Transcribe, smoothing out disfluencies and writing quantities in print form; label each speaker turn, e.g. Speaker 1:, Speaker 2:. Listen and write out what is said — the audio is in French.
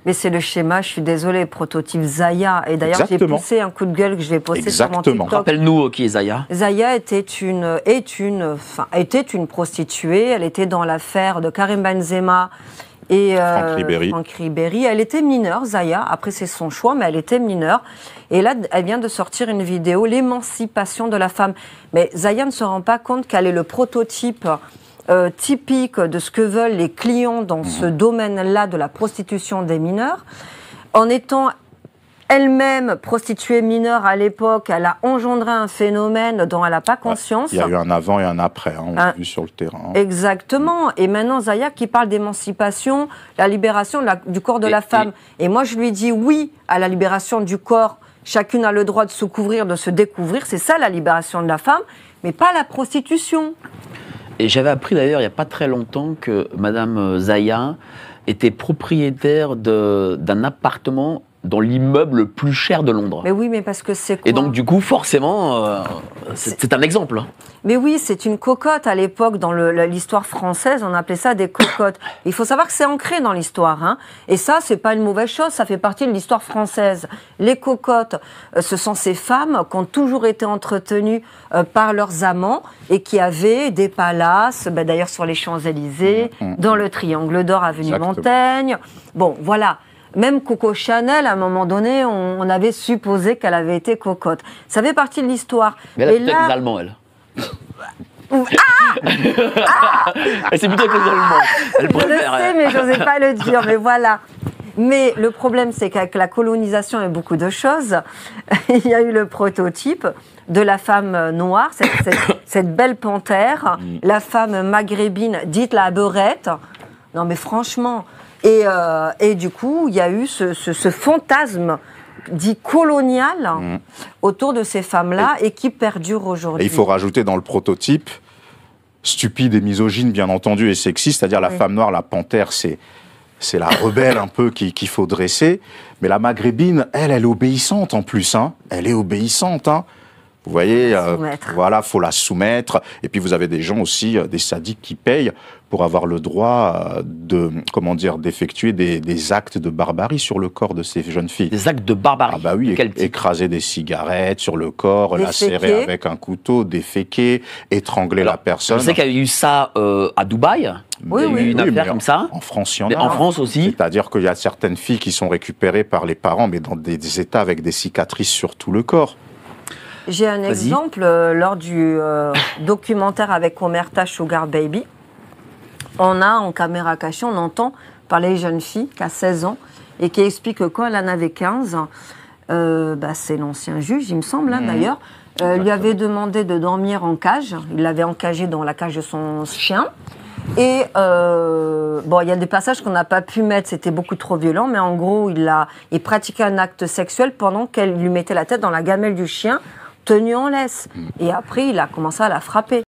Speaker 1: Mais c'est le schéma, je suis désolée, prototype Zaya. Et d'ailleurs, j'ai poussé un coup de gueule que je vais poster sur mon TikTok.
Speaker 2: Rappelle-nous qui est Zaya.
Speaker 1: Zaya était une prostituée. Elle était dans l'affaire de Karim Benzema et Franck Ribéry. Elle était mineure, Zaya. Après, c'est son choix, mais elle était mineure. Et là, elle vient de sortir une vidéo, l'émancipation de la femme. Mais Zaya ne se rend pas compte qu'elle est le prototype typique de ce que veulent les clients dans ce domaine-là de la prostitution des mineurs. En étant elle-même prostituée mineure à l'époque, elle a engendré un phénomène dont elle n'a pas conscience.
Speaker 3: Il y a eu un avant et un après, on l'a vu sur le terrain.
Speaker 1: Exactement. Et maintenant, Zaya qui parle d'émancipation, la libération du corps de la femme. Et moi, je lui dis oui à la libération du corps. Chacune a le droit de se couvrir, de se découvrir. C'est ça la libération de la femme, mais pas la prostitution.
Speaker 2: Et j'avais appris d'ailleurs il n'y a pas très longtemps que Madame Zaya était propriétaire d'un appartement dans l'immeuble le plus cher de Londres.
Speaker 1: Mais oui, mais parce que c'est quoi ?
Speaker 2: Et donc du coup, forcément, c'est un exemple.
Speaker 1: Mais oui, c'est une cocotte. À l'époque, dans l'histoire française, on appelait ça des cocottes. Il faut savoir que c'est ancré dans l'histoire. Hein. Et ça, c'est pas une mauvaise chose, ça fait partie de l'histoire française. Les cocottes, ce sont ces femmes qui ont toujours été entretenues par leurs amants et qui avaient des palaces, d'ailleurs sur les Champs-Élysées, dans le Triangle d'Or, avenue Montaigne. Bon, voilà. Même Coco Chanel, à un moment donné, on avait supposé qu'elle avait été cocotte. Ça fait partie de l'histoire.
Speaker 2: Mais elle a peut-être les Allemands, elle. Elle s'est plutôt avec les Allemands. Elle préfère.
Speaker 1: Je le sais, mais je n'osais pas le dire. Mais voilà. Mais le problème, c'est qu'avec la colonisation et beaucoup de choses, il y a eu le prototype de la femme noire, cette belle panthère, la femme maghrébine, dite la beurette. Non, mais franchement... Et du coup, il y a eu ce fantasme dit colonial autour de ces femmes-là et qui perdure aujourd'hui.
Speaker 3: Et il faut rajouter dans le prototype, stupide et misogyne bien entendu et sexiste, c'est-à-dire la femme noire, la panthère, c'est la rebelle un peu qu'il faut dresser. Mais la maghrébine, elle est obéissante en plus. Hein. Elle est obéissante. Hein. Vous voyez, voilà, faut la soumettre. Et puis vous avez des gens aussi, des sadiques qui payent pour avoir le droit d'effectuer des actes de barbarie sur le corps de ces jeunes filles.
Speaker 2: Des actes de barbarie?
Speaker 3: Ah bah oui, écraser des cigarettes sur le corps, lacérer avec un couteau, déféquer, étrangler la personne.
Speaker 2: Je sais qu'il y a eu ça à Dubaï.
Speaker 1: Oui,
Speaker 2: il y a eu une affaire comme ça.
Speaker 3: En France, il y en a.
Speaker 2: En France aussi.
Speaker 3: C'est-à-dire qu'il y a certaines filles qui sont récupérées par les parents, mais dans des états avec des cicatrices sur tout le corps.
Speaker 1: J'ai un exemple lors du documentaire avec Omerta Sugar Baby. On a en caméra cachée, on entend parler une jeune fille qui a 16 ans et qui explique que quand elle en avait 15, c'est l'ancien juge, il me semble d'ailleurs, lui avait demandé de dormir en cage. Il l'avait encagée dans la cage de son chien. Et il y a des passages qu'on n'a pas pu mettre, c'était beaucoup trop violent, mais en gros, il pratiquait un acte sexuel pendant qu'elle lui mettait la tête dans la gamelle du chien, tenue en laisse. Et après, il a commencé à la frapper.